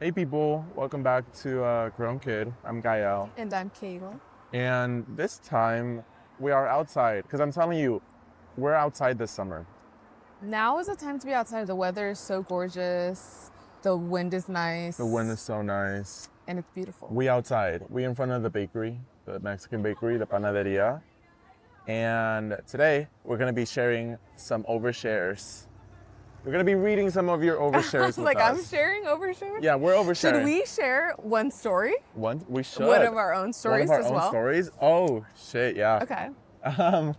Hey people, welcome back to GrownKid. I'm Kayla. And I'm Kayla. And this time we are outside because I'm telling you, we're outside this summer. Now is the time to be outside. The weather is so gorgeous. The wind is nice. The wind is so nice. And it's beautiful. We outside. We in front of the bakery, the Mexican bakery, the panaderia. And today we're going to be sharing some overshares. We're going to be reading some of your overshares with us. I'm sharing overshare? Yeah, we're oversharing. Should we share one story? We should. One of our own stories One of our as own well? stories? Oh, shit, yeah. Okay. I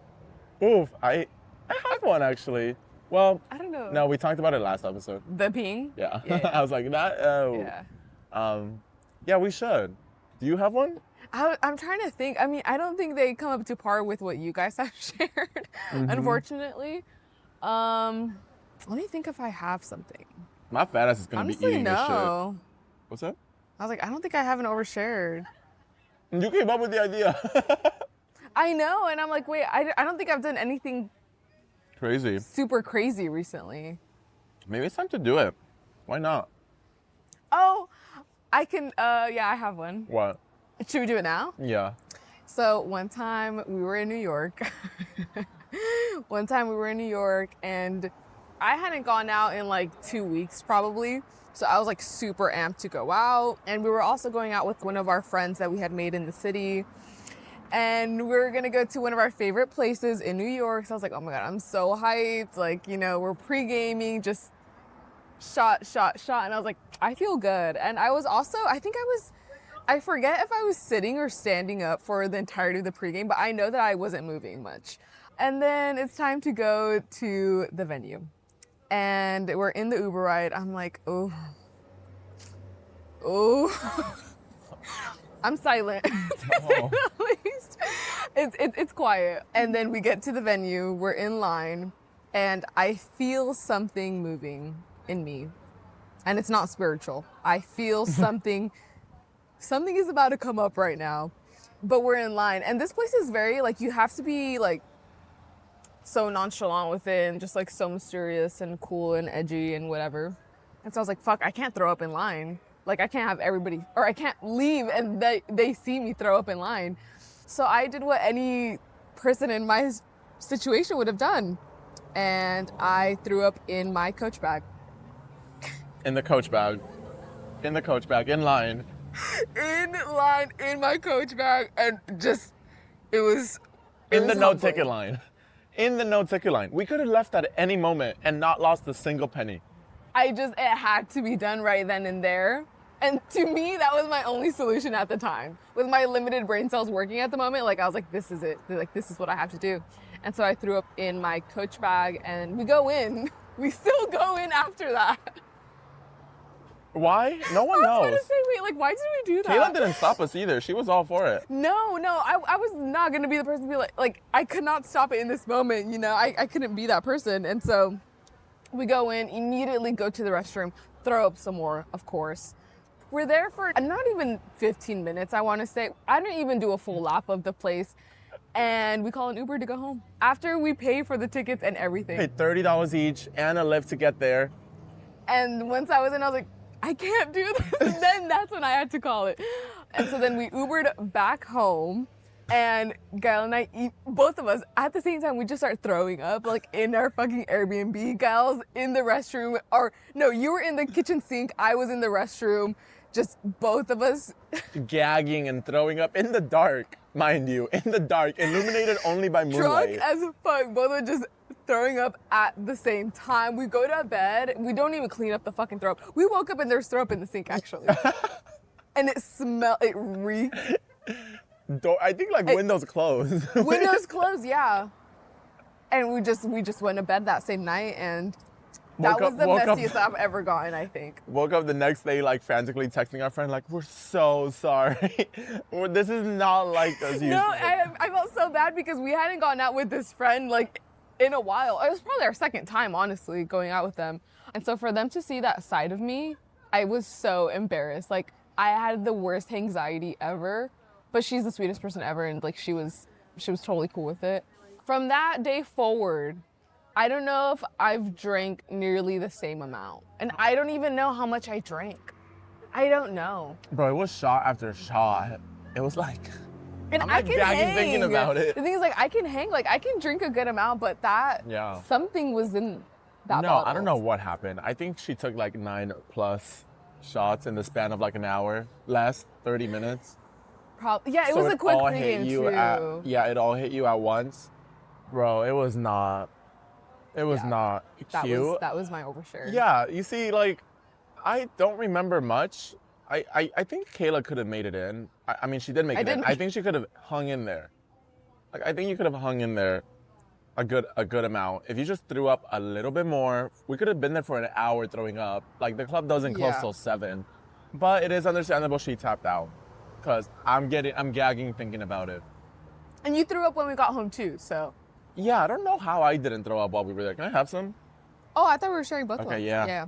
have one actually. Well, I don't know. No, we talked about it last episode. The peeing? Yeah. Yeah. I was like, that, oh. Yeah. Yeah, we should. Do you have one? I'm trying to think. I mean, I don't think they come up to par with what you guys have shared, unfortunately. Let me think if I have something. My fat ass is going to be eating this shit. No. What's up? I was like, I don't think I have an overshared. You came up with the idea. I know, and I'm like, wait, I don't think I've done anything Crazy. super crazy recently. Maybe it's time to do it. Why not? Oh, I can, yeah, I have one. What? Should we do it now? Yeah. So one time we were in New York. And I hadn't gone out in like 2 weeks probably. So I was like super amped to go out. And we were also going out with one of our friends that we had made in the city. And we were gonna go to one of our favorite places in New York. So I was like, oh my God, I'm so hyped. Like, you know, we're pre-gaming, just shot. And I was like, I feel good. And I was also, I forget if I was sitting or standing up for the entirety of the pregame, but I know that I wasn't moving much. And then it's time to go to the venue. And we're in the Uber ride. I'm like, oh. I'm silent, to say the least. It's quiet. And then we get to the venue, we're in line, and I feel something moving in me. And it's not spiritual. I feel something is about to come up right now, but we're in line. And this place is very, like, you have to be, like, so nonchalant with it and just, like, so mysterious and cool and edgy and whatever. And so I was like, fuck, I can't throw up in line. Like, I can't have everybody, or I can't leave and they see me throw up in line. So I did what any person in my situation would have done. And I threw up in my coach bag. In the coach bag, in line. In line, in my coach bag, and just, it was In the no humbling. ticket line. In the no ticket line. We could have left at any moment and not lost a single penny. It had to be done right then and there. And to me, that was my only solution at the time. With my limited brain cells working at the moment, like, I was like, this is it. Like, this is what I have to do. And so I threw up in my coach bag, and we go in. We still go in after that. Why? No one knows. I was going to say, wait, like, why did we do that? Kayla didn't stop us either. She was all for it. No, I was not going to be the person to be like, I could not stop it in this moment, you know? I couldn't be that person. And so we go in, immediately go to the restroom, throw up some more, of course. We're there for not even 15 minutes, I want to say. I didn't even do a full lap of the place. And we call an Uber to go home. After we pay for the tickets and everything. Paid $30 each and a lift to get there. And once I was in, I was like, I can't do this. And then that's when I had to call it. And so then we Ubered back home. And Gail and I, both of us, at the same time, we just start throwing up, like, in our fucking Airbnb. Gail's in the restroom, or no, you were in the kitchen sink, I was in the restroom, just both of us. Gagging and throwing up in the dark, mind you, in the dark, illuminated only by moonlight. Drunk as fuck, both of us just throwing up at the same time. We go to bed, we don't even clean up the fucking throw up. We woke up and there's throw up in the sink, actually. And it reeked. I think like windows closed. Windows closed, yeah. And we just went to bed that same night, and that was the messiest I've ever gotten, I think. Woke up the next day like frantically texting our friend like, we're so sorry. This is not like us usually. No, I felt so bad because we hadn't gone out with this friend like in a while. It was probably our second time, honestly, going out with them. And so for them to see that side of me, I was so embarrassed. Like, I had the worst anxiety ever. But she's the sweetest person ever, and like she was totally cool with it. From that day forward, I don't know if I've drank nearly the same amount. And I don't even know how much I drank. I don't know. Bro, it was shot after shot. It was like, And I'm I like can gagging hang. thinking about it. The thing is, like, I can hang. Like, I can drink a good amount, but that something was in that No, bottle. I don't know what happened. I think she took like 9+ shots in the span of like an hour, less 30 minutes. Yeah, it was a quick all pregame hit you too. it all hit you at once. Bro, it was not cute. That was my overshare. Yeah, you see, like, I don't remember much. I think Kayla could have made it in. I mean, she did make it in. I think she could have hung in there. Like, I think you could have hung in there a good amount. If you just threw up a little bit more, we could have been there for an hour throwing up. Like, the club doesn't close till 7. But it is understandable she tapped out. Because I'm gagging thinking about it. And you threw up when we got home too, so. Yeah, I don't know how I didn't throw up while we were there. Can I have some? Oh, I thought we were sharing both of them. Okay, yeah. Yeah.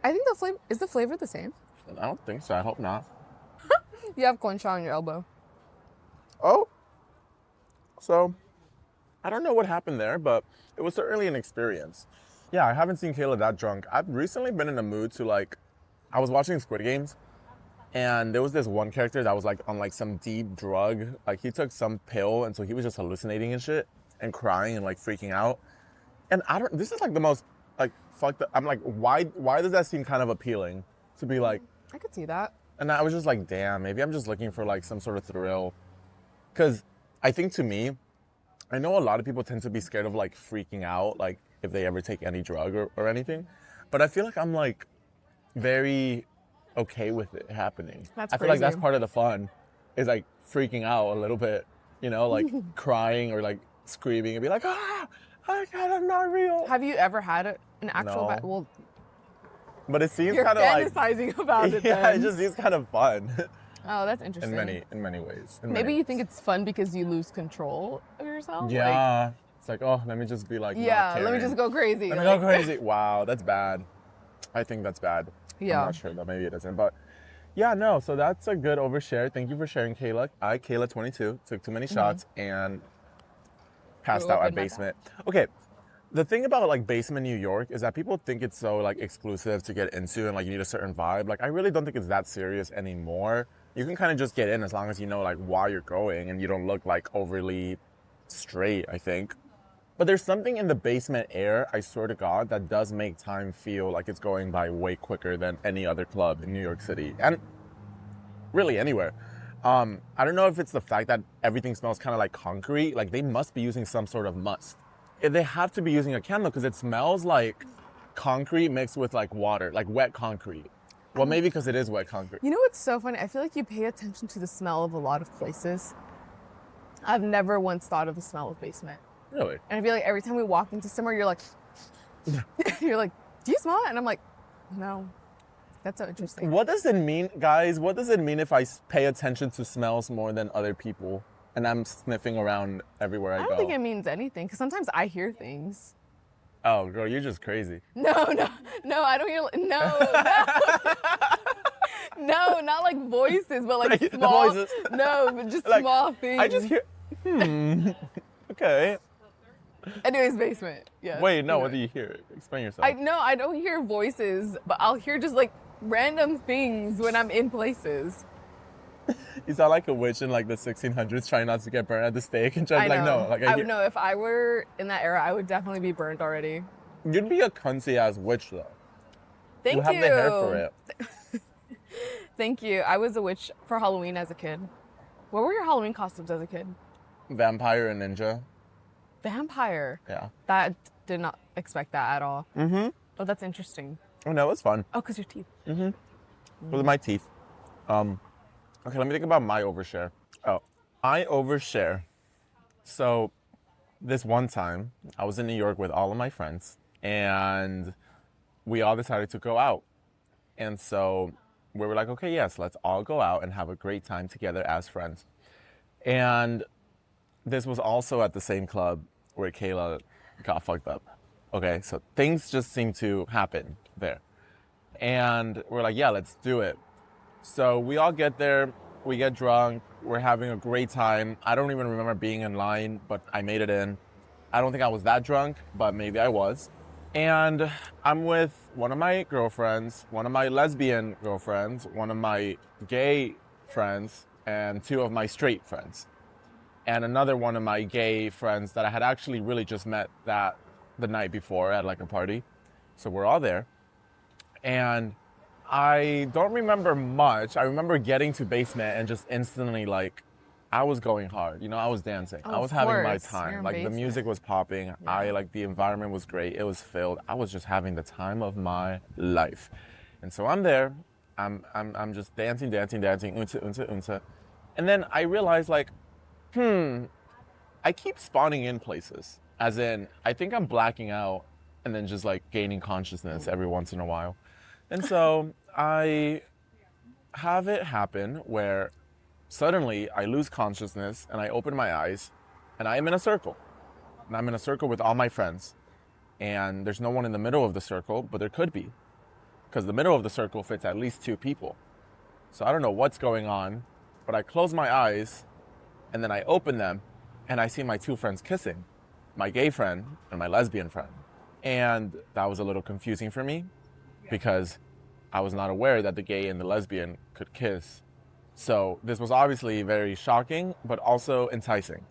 I think the flavor the same? I don't think so. I hope not. You have concha on your elbow. Oh. So, I don't know what happened there, but it was certainly an experience. Yeah, I haven't seen Kayla that drunk. I've recently been in a mood to, like, I was watching Squid Games, and there was this one character that was, like, on, like, some deep drug. Like, he took some pill, and so he was just hallucinating and shit, and crying and, like, freaking out. And this is, like, the most, like, fucked up. I'm like, why does that seem kind of appealing? To be like, I could see that. and I was just like, damn, maybe I'm just looking for like some sort of thrill. Because I think to me, I know a lot of people tend to be scared of like freaking out, like if they ever take any drug or anything. But I feel like I'm like very okay with it happening. That's I feel like that's crazy. part of the fun, is like freaking out a little bit, you know, like crying or like screaming and be like, oh my God, I'm not real. Have you ever had an actual No. well, But it seems you're kind of like, fantasizing about it yeah, then. it just seems kind of fun Oh, that's interesting. in many ways. Maybe you think it's fun because you lose control of yourself? Yeah. It's like, oh, let me just be like, Like, not yeah, let me caring. just go crazy. Let me go crazy. Wow, that's bad. I think that's bad. Yeah. I'm not sure though. Maybe it isn't. But yeah, no. So that's a good overshare. Thank you for sharing, Kayla. Kayla 22, took too many shots and passed Threw out up at in my basement. Okay. The thing about like basement New York is that people think it's so like exclusive to get into and like you need a certain vibe. Like I really don't think it's that serious anymore. You can kind of just get in as long as you know like why you're going and you don't look like overly straight, I think. But there's something in the basement air, I swear to God, that does make time feel like it's going by way quicker than any other club in New York City. And really anywhere. I don't know if it's the fact that everything smells kind of like concrete. Like they must be using some sort of must. They have to be using a candle because it smells like concrete mixed with like water, like wet concrete. Well, maybe because it is wet concrete. You know what's so funny? I feel like you pay attention to the smell of a lot of places. I've never once thought of the smell of basement. Really? And I feel like every time we walk into somewhere, you're like, you're like, do you smell it? And I'm like, no. That's so interesting. What does it mean, guys? What does it mean if I pay attention to smells more than other people and I'm sniffing around everywhere I go? I don't think it means anything because sometimes I hear things. Oh, girl, you're just crazy. No, I don't hear, no, not like voices, but like The small, voices. no, but just Like, small things. I just hear, okay. Anyways, basement, yeah. Wait, no, what do you hear? Explain yourself. I don't hear voices, but I'll hear just like random things when I'm in places. You sound like a witch in like the 1600s trying not to get burned at the stake and trying to like, no. Like, I would know if I were in that era, I would definitely be burned already. You'd be a cunty ass witch though. Thank you have the hair for it. Thank you. I was a witch for Halloween as a kid. What were your Halloween costumes as a kid? Vampire and ninja. Vampire. Yeah. That did not expect that at all. Mm-hmm. Oh, that's interesting. Oh no, it was fun. Oh, because your teeth. Mm-hmm. With my teeth. Okay, let me think about my overshare. Oh, I overshare. So this one time, I was in New York with all of my friends, and we all decided to go out. And so we were like, okay, yes, let's all go out and have a great time together as friends. And this was also at the same club where Kayla got fucked up. Okay, so things just seem to happen there. And we're like, yeah, let's do it. So we all get there, we get drunk, we're having a great time. I don't even remember being in line, but I made it in. I don't think I was that drunk, but maybe I was. And I'm with one of my girlfriends, one of my lesbian girlfriends, one of my gay friends, and two of my straight friends. And another one of my gay friends that I had actually really just met the night before at like a party. So we're all there. And I don't remember much. I remember getting to basement and just instantly like, I was going hard. You know, I was dancing. Oh, I was of having my course. You're time. in Like the basement. music was popping. The environment was great. It was filled. I was just having the time of my life. And so I'm there. I'm just dancing, unta. And then I realized like, I keep spawning in places. As in, I think I'm blacking out and then just like gaining consciousness every once in a while. And so I have it happen where suddenly I lose consciousness and I open my eyes and I am in a circle. And I'm in a circle with all my friends. And there's no one in the middle of the circle, but there could be. Because the middle of the circle fits at least 2 people. So I don't know what's going on, but I close my eyes and then I open them and I see my 2 friends kissing, my gay friend and my lesbian friend. And that was a little confusing for me because I was not aware that the gay and the lesbian could kiss. So this was obviously very shocking, but also enticing.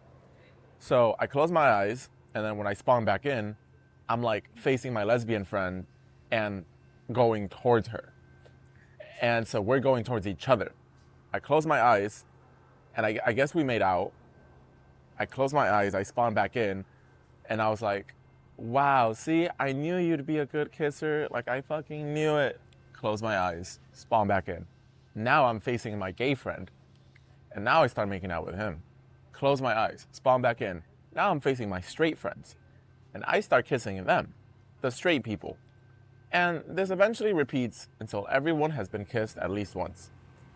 So I close my eyes, and then when I spawn back in, I'm like facing my lesbian friend and going towards her. And so we're going towards each other. I close my eyes, and I guess we made out. I close my eyes, I spawn back in, and I was like, wow, see, I knew you'd be a good kisser. Like, I fucking knew it. Close my eyes, spawn back in. Now I'm facing my gay friend, and now I start making out with him. Close my eyes, spawn back in. Now I'm facing my straight friends, and I start kissing them, the straight people. And this eventually repeats until everyone has been kissed at least once.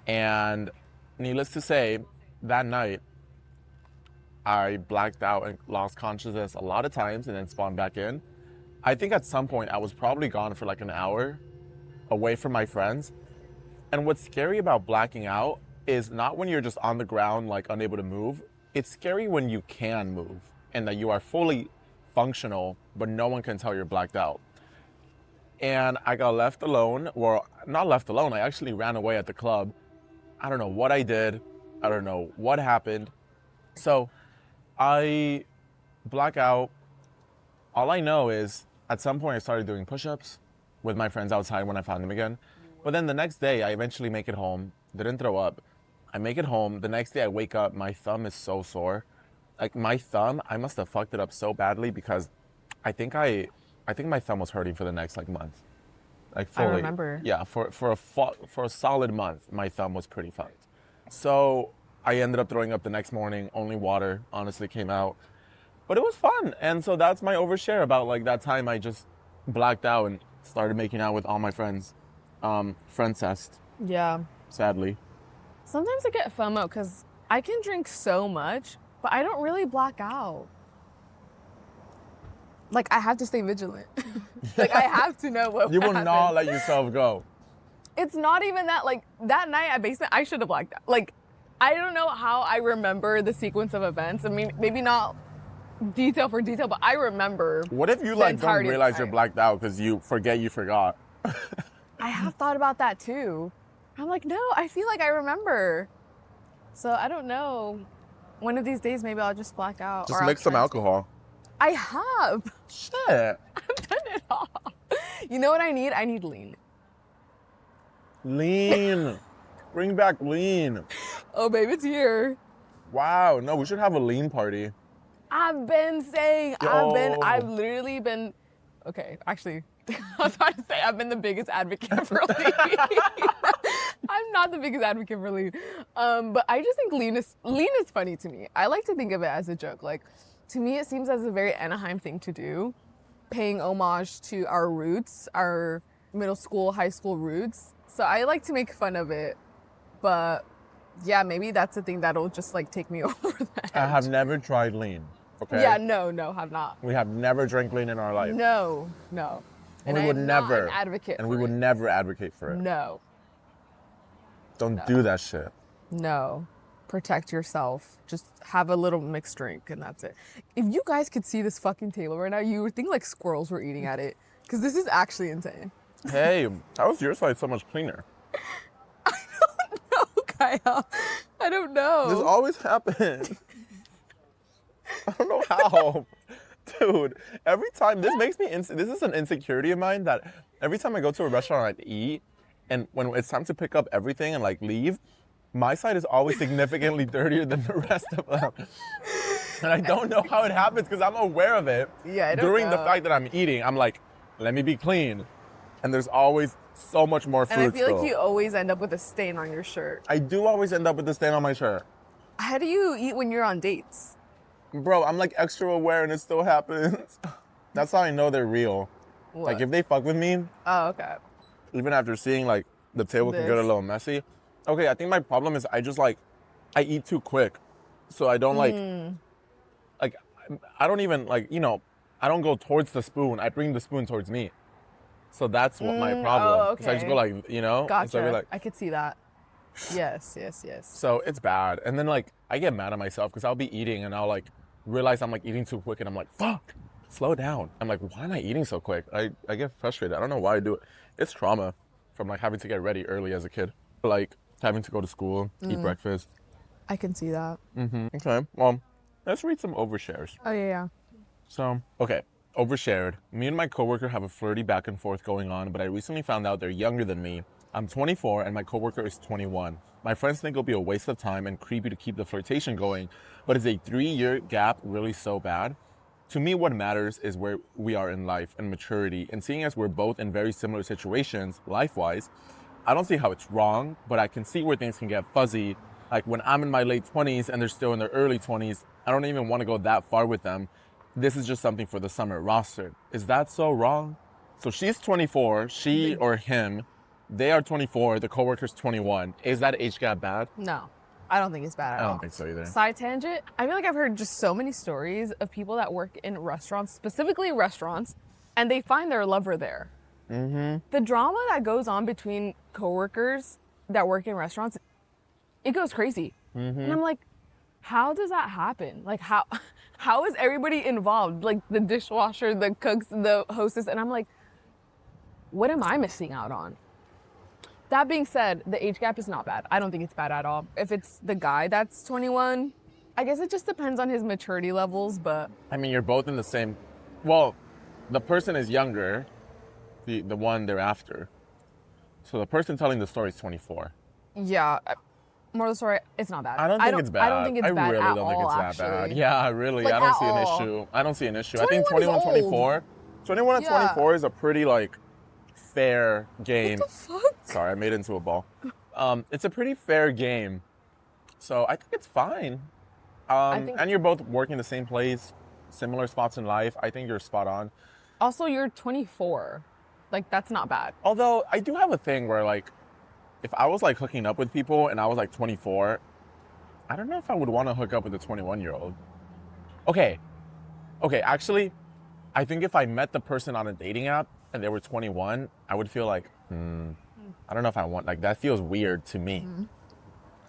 And needless to say, that night, I blacked out and lost consciousness a lot of times and then spawned back in. I think at some point I was probably gone for like an hour away from my friends. And what's scary about blacking out is not when you're just on the ground, like unable to move. It's scary when you can move and that you are fully functional, but no one can tell you're blacked out. And I got left alone, well, not left alone, I actually ran away at the club. I don't know what I did. I don't know what happened. So I black out. All I know is at some point I started doing push-ups with my friends outside when I found them again. But then the next day, I eventually make it home, didn't throw up. I make it home. The next day I wake up, my thumb is so sore. Like my thumb, I must have fucked it up so badly because I think my thumb was hurting for the next like month. Like fully. I remember. Yeah, for a solid month, my thumb was pretty fucked. So I ended up throwing up the next morning. Only water honestly came out. But it was fun. And so that's my overshare about like that time I just blacked out and started making out with all my friends. Friendcest, Yeah. sadly. Sometimes I get FOMO because I can drink so much, but I don't really black out. Like, I have to stay vigilant. Like, I have to know what You will happens. not let yourself go. It's not even that, like, that night at basement, I should have blacked out. Like, I don't know how I remember the sequence of events. I mean, maybe not detail for detail, but I remember. What if you the like don't entirety of the realize you're night. blacked out because you forget you forgot? I have thought about that too. I'm like, no, I feel like I remember. So I don't know. One of these days, maybe I'll just black out. Just or mix some I'll try alcohol. I have. Shit. I've done it all. You know what I need? I need lean. Lean. Bring back lean. Oh, babe, it's here. Wow. No, we should have a lean party. I've been saying, Yo. I've literally been, okay, actually, I was about to say I've been the biggest advocate for lean. I'm not the biggest advocate for lean. But I just think lean is funny to me. I like to think of it as a joke. Like, to me, it seems as a very Anaheim thing to do, paying homage to our roots, our middle school, high school roots. So I like to make fun of it. But yeah, maybe that's the thing that'll just like take me over the edge. I have never tried lean. Okay. Yeah, no, have not. We have never drank lean in our life. No. And I we would am not never. an advocate And for we would it. never advocate for it. No. Don't do that shit. No. Protect yourself. Just have a little mixed drink and that's it. If you guys could see this fucking table right now, you would think like squirrels were eating at it. Because this is actually insane. Hey, how is your side so much cleaner? No, Kyle. I don't know. This always happens. I don't know how. Dude, every time, this makes me, this is an insecurity of mine that every time I go to a restaurant and eat, and when it's time to pick up everything and like leave, my side is always significantly dirtier than the rest of them. And I don't know how it happens because I'm aware of it. Yeah, I don't During the know. fact that I'm eating, I'm like, let me be clean. And there's always so much more fruit And I feel still. like you always end up with a stain on your shirt. I do always end up with the stain on my shirt. How do you eat when you're on dates? Bro, I'm like extra aware and it still happens. That's how I know they're real. What? Like if they fuck with me, Oh, okay. even after seeing like the table can get a This. little messy. Okay, I think my problem is I just like, I eat too quick. So I don't like I don't even like, you know, I don't go towards the spoon. I bring the spoon towards me. So that's what my problem. oh, So I just okay. go like, you know? And so I'd be Gotcha. like, I could see that. Yes. so it's bad. And then like, I get mad at myself because I'll be eating and I'll like realize I'm like eating too quick and I'm like, fuck, slow down. I'm like, why am I eating so quick? I get frustrated. I don't know why I do it. It's trauma from like having to get ready early as a kid. Like having to go to school, eat breakfast. I can see that. Okay, well, let's read some overshares. Oh, yeah. So, okay, overshared. Me and my coworker have a flirty back and forth going on, but I recently found out they're younger than me. I'm 24 and my coworker is 21. My friends think it'll be a waste of time and creepy to keep the flirtation going, but is a 3-year gap really so bad? To me, what matters is where we are in life and maturity, and seeing as we're both in very similar situations, life-wise, I don't see how it's wrong, but I can see where things can get fuzzy. Like when I'm in my late 20s and they're still in their early 20s, I don't even want to go that far with them. This is just something for the summer roster. Is that so wrong? So she's 24, she or him, they are 24, the coworker's 21. Is that age gap bad? No, I don't think it's bad at all. I don't think so either. Side tangent, I feel like I've heard just so many stories of people that work in restaurants, specifically restaurants, and they find their lover there. The drama that goes on between coworkers that work in restaurants, it goes crazy. And I'm like, how does that happen? Like how is everybody involved? Like the dishwasher, the cooks, the hostess, and I'm like, what am I missing out on? That being said, the age gap is not bad. I don't think it's bad at all. If it's the guy that's 21, I guess it just depends on his maturity levels, but I mean, you're both in the same, well, the person is younger, the one they're after. So the person telling the story is 24. yeah, more of the story, it's not bad. I don't think it's bad. I don't think it's bad really at don't think all, it's that bad. actually. Yeah, really. Like, I don't at see an all. issue. I don't see an issue. I think 21 is 21, 24. 21 and Yeah. 24 is a pretty like fair game. What the fuck? Sorry, I made it into a ball. It's a pretty fair game. So I think it's fine. think- And you're both working the same place, similar spots in life. I think you're spot on. Also, you're 24. Like, that's not bad. Although I do have a thing where like, if I was like hooking up with people and I was like 24, I don't know if I would want to hook up with a 21-year-old. Okay, actually, I think if I met the person on a dating app and they were 21, I would feel like, I don't know if I want, like that feels weird to me.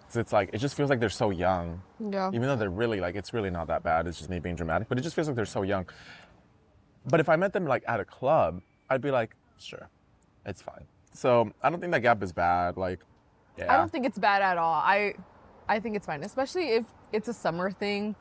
So it's like, it just feels like they're so young. Yeah. Even though they're really like, it's really not that bad. It's just me being dramatic, but it just feels like they're so young. But if I met them like at a club, I'd be like, sure, it's fine. So I don't think that gap is bad. Like, yeah. I don't think it's bad at all. I think it's fine, especially if it's a summer thing,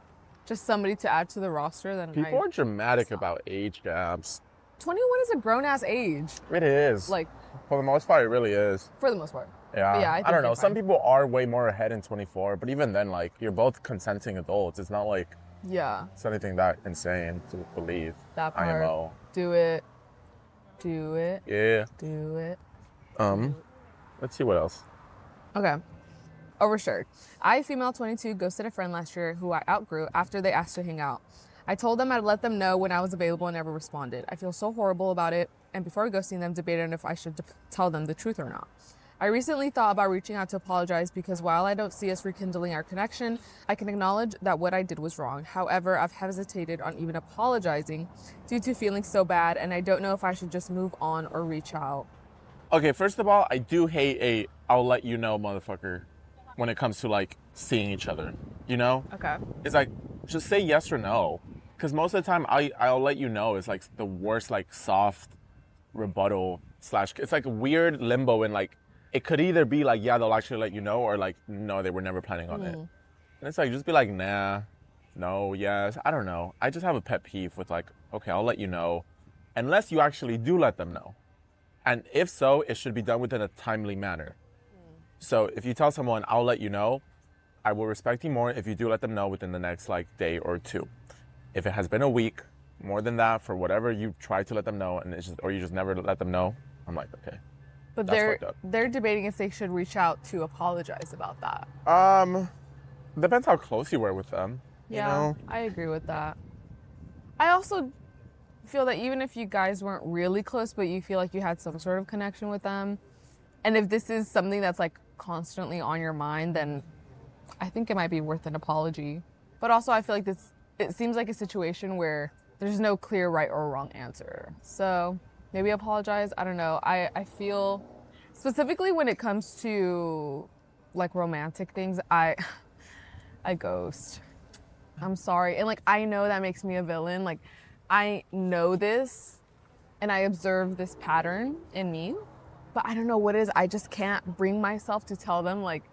just somebody to add to the roster. Then People are dramatic about age gaps. 21 is a grown ass age, It is. like For the most part, it really is. for the most part. Yeah. But yeah, I think don't know. you're Some fine. people are way more ahead in 24, but even then, like, you're both consenting adults. It's not like Yeah, it's anything that insane to believe. that part. IMO. Do it. Do it. Yeah. Do it. Let's see what else. Okay. Overshared. I, female 22, ghosted a friend last year who I outgrew after they asked to hang out. I told them I'd let them know when I was available and never responded. I feel so horrible about it, and before ghosting them, debated on if I should tell them the truth or not. I recently thought about reaching out to apologize because while I don't see us rekindling our connection, I can acknowledge that what I did was wrong. However, I've hesitated on even apologizing due to feeling so bad, and I don't know if I should just move on or reach out. Okay, first of all, I do hate I'll let you know motherfucker when it comes to like seeing each other, you know? Okay. It's like, just say yes or no. Because most of the time, I'll let you know is like the worst, like soft rebuttal slash, it's like a weird limbo in like, it could either be like, yeah, they'll actually let you know, or like, no, they were never planning on it. And it's like, just be like, nah, no, yes, I don't know. I just have a pet peeve with like, okay, I'll let you know, unless you actually do let them know. And if so, it should be done within a timely manner. So if you tell someone, I'll let you know, I will respect you more if you do let them know within the next like day or two. If it has been a week, more than that, for whatever you try to let them know, and it's just, or you just never let them know, I'm like, okay. But they're debating if they should reach out to apologize about that. Depends how close you were with them. Yeah, you know? I agree with that. I also feel that even if you guys weren't really close, but you feel like you had some sort of connection with them, and if this is something that's like constantly on your mind, then I think it might be worth an apology. But also I feel like it seems like a situation where there's no clear right or wrong answer. So maybe apologize, I don't know. I feel, specifically when it comes to like romantic things, I ghost. I'm sorry. And like, I know that makes me a villain. Like, I know this and I observe this pattern in me, but I don't know what it is. I just can't bring myself to tell them like,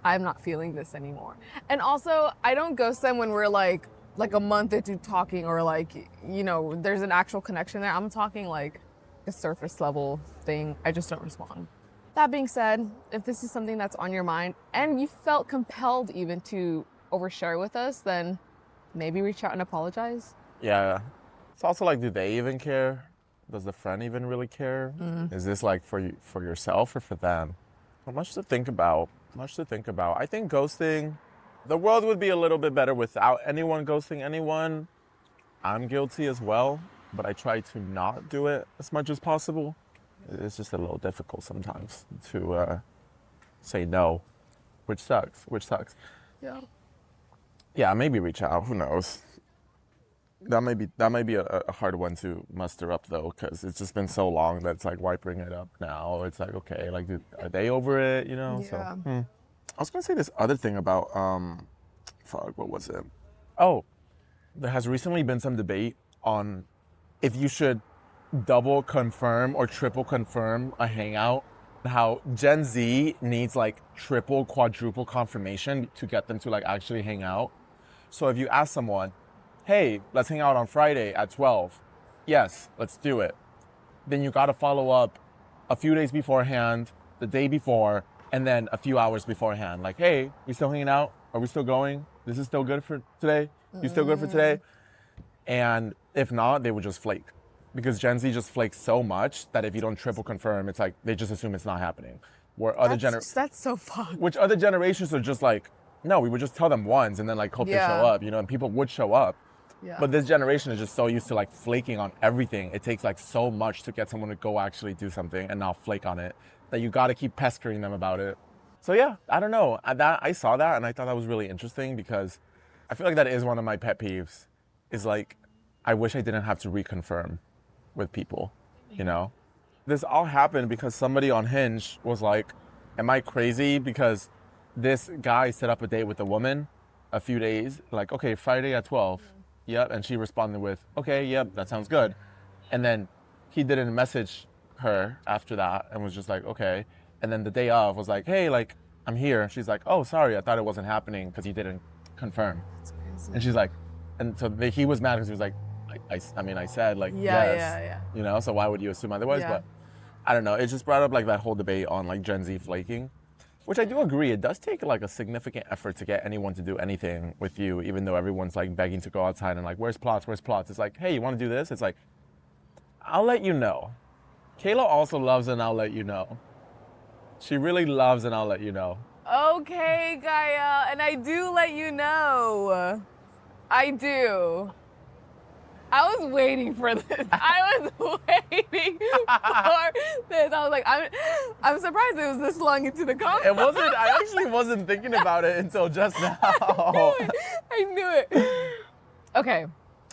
I'm not feeling this anymore. And also, I don't ghost them when we're like a month into talking, or like, you know, there's an actual connection there. I'm talking like a surface level thing. I just don't respond. That being said, if this is something that's on your mind and you felt compelled even to overshare with us, then maybe reach out and apologize. Yeah. It's also like, do they even care? Does the friend even really care? Is this like for yourself or for them? So much to think about. Much to think about. I think ghosting, the world would be a little bit better without anyone ghosting anyone. I'm guilty as well, but I try to not do it as much as possible. It's just a little difficult sometimes to say no, which sucks. Yeah. Yeah, maybe reach out. Who knows? That might be a hard one to muster up though, because it's just been so long that it's like, why bring it up now? It's like, okay, like, are they over it? You know? Yeah. So, I was gonna say this other thing about what was it? Oh, there has recently been some debate on if you should double confirm or triple confirm a hangout. How Gen Z needs like triple, quadruple confirmation to get them to like actually hang out. So if you ask someone, hey, let's hang out on Friday at 12. Yes, let's do it. Then you got to follow up a few days beforehand, the day before, and then a few hours beforehand. Like, hey, we still hanging out? Are we still going? This is still good for today? You still good for today? And if not, they would just flake. Because Gen Z just flakes so much that if you don't triple confirm, it's like they just assume it's not happening. Where other That's so fucked. which other generations are just like, no, we would just tell them once and then like hope they show up, you know, and people would show up. Yeah. But this generation is just so used to like flaking on everything. It takes like so much to get someone to go actually do something and not flake on it, that you got to keep pestering them about it. So yeah, I don't know. I saw that and I thought that was really interesting, because I feel like that is one of my pet peeves, is like, I wish I didn't have to reconfirm with people, you know? This all happened because somebody on Hinge was like, am I crazy? Because this guy set up a date with a woman a few days, like, okay, Friday at 12. Yep. And she responded with, okay, yep, that sounds good. And then he didn't message her after that and was just like, okay. And then the day of was like, hey, like, I'm here. She's like, oh, sorry, I thought it wasn't happening because you didn't confirm. That's crazy. And she's like, and so he was mad because he was like, I said like, yes, you know, so why would you assume otherwise? Yeah. But I don't know. It just brought up like that whole debate on like Gen Z flaking, which I do agree. It does take like a significant effort to get anyone to do anything with you, even though everyone's like begging to go outside and like, where's plots? It's like, hey, you want to do this? It's like, I'll let you know. Kayla also loves an I'll let you know. She really loves an I'll let you know. Okay, Gaia, and I do let you know. I do. I was waiting for this. I was waiting for this. I was like, I'm surprised it was this long into the convo. It wasn't. I actually wasn't thinking about it until just now. I knew it. Okay.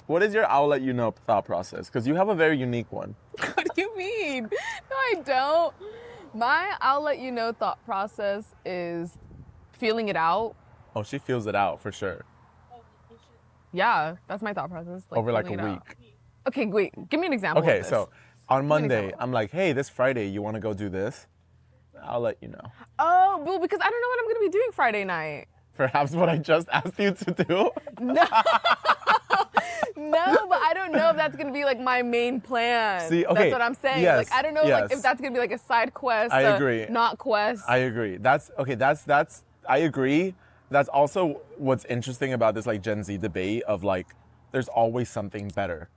What is your I'll let you know thought process? Because you have a very unique one. What do you mean? No, I don't. My I'll let you know thought process is feeling it out. Oh, she feels it out for sure. Yeah, that's my thought process. Over like a feeling it week. out. Okay, wait. Give me an example. Okay, of this. so On Give me an Monday, example. I'm like, hey, this Friday, you want to go do this? I'll let you know. Oh, well, because I don't know what I'm gonna be doing Friday night. Perhaps what I just asked you to do. No. No, but I don't know if that's gonna be like my main plan. See, okay, That's what I'm saying. yes, Like I don't know like yes. if that's gonna be like a side quest. I agree. Not quest. I agree. That's okay. That's I agree. That's also what's interesting about this like Gen Z debate of like there's always something better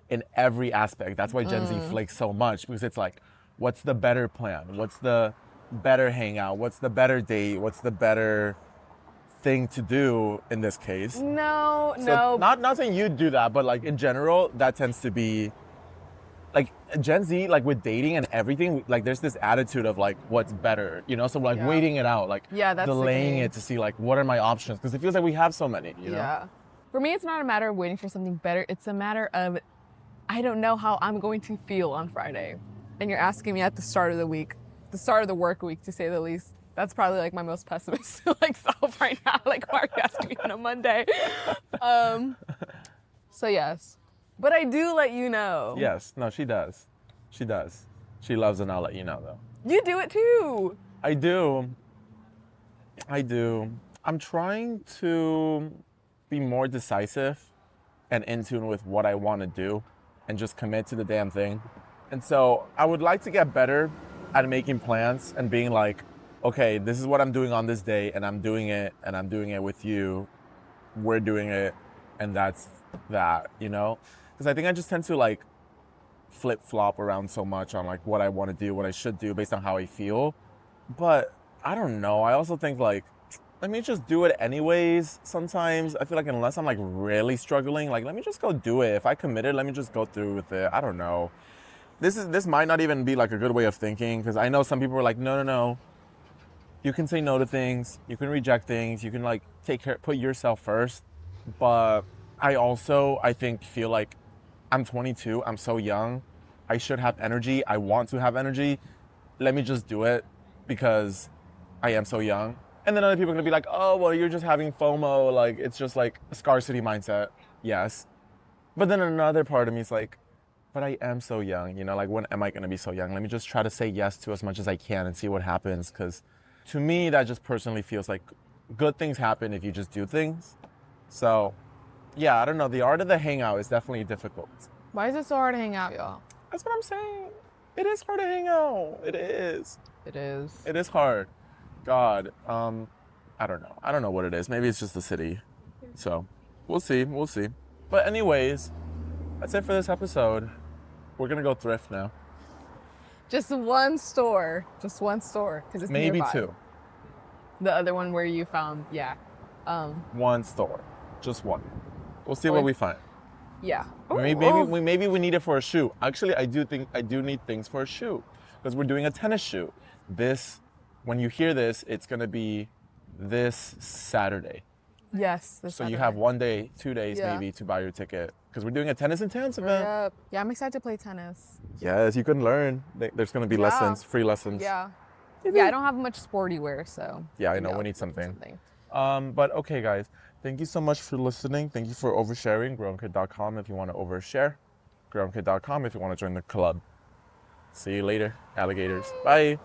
in every aspect. That's why Gen Z flakes so much because it's like, what's the better plan? What's the better hangout? What's the better date? What's the better thing to do in this case? No, So no. not saying you do that, but like in general, that tends to be like Gen Z, like with dating and everything, like there's this attitude of like what's better, you know? So like Yeah. waiting it out, like Yeah, that's the delaying thing. it to see like what are my options? Because it feels like we have so many, you know? Yeah. For me, it's not a matter of waiting for something better. It's a matter of I don't know how I'm going to feel on Friday. And you're asking me at the start of the week, the start of the work week, to say the least. That's probably like my most pessimistic like self right now. Like, why are you asking me on a Monday? So yes, but I do let you know. Yes, no, she does. She does. She loves and I'll let you know though. You do it too. I do. I'm trying to be more decisive and in tune with what I want to do and just commit to the damn thing. And so I would like to get better at making plans and being like, okay, this is what I'm doing on this day and I'm doing it with you. We're doing it and that's that, you know? Because I think I just tend to like flip-flop around so much on like what I want to do, what I should do based on how I feel. But I don't know. I also think like, let me just do it anyways. Sometimes I feel like unless I'm like really struggling, like let me just go do it. If I committed, let me just go through with it. I don't know. This might not even be like a good way of thinking because I know some people are like, no. You can say no to things. You can reject things. You can like put yourself first. But I think feel like I'm 22. I'm so young. I should have energy. I want to have energy. Let me just do it because I am so young. And then other people are gonna be like, oh, well, you're just having FOMO. Like, it's just like a scarcity mindset. Yes. But then another part of me is like, but I am so young, you know, like when am I gonna be so young? Let me just try to say yes to as much as I can and see what happens. Cause to me, that just personally feels like good things happen if you just do things. So yeah, I don't know. The art of the hangout is definitely difficult. Why is it so hard to hang out, y'all? That's what I'm saying. It is hard to hang out. It is. It is. It is hard. God, I don't know. I don't know what it is. Maybe it's just the city. So we'll see. But anyways, that's it for this episode. We're gonna go thrift now. Just one store. Just one store. Because it's Maybe nearby. two. The other one where you found, yeah. One store. Just one. We'll see what we find. Yeah. Maybe we need it for a shoot. Actually, I do need things for a shoot because we're doing a tennis shoot. When you hear this, it's gonna be this Saturday. Yes. So you have 1 day, 2 days Yeah. maybe to buy your ticket because we're doing a tennis in Towns event. Yep. Yeah, I'm excited to play tennis. Yes, you can learn. There's gonna be lessons, free lessons. Yeah. Yeah, I don't have much sporty wear, so. Yeah, I know. maybe We I'll need do something. But okay, guys. Thank you so much for listening. Thank you for oversharing. GrownKid.com if you want to overshare. GrownKid.com if you want to join the club. See you later, alligators. Bye.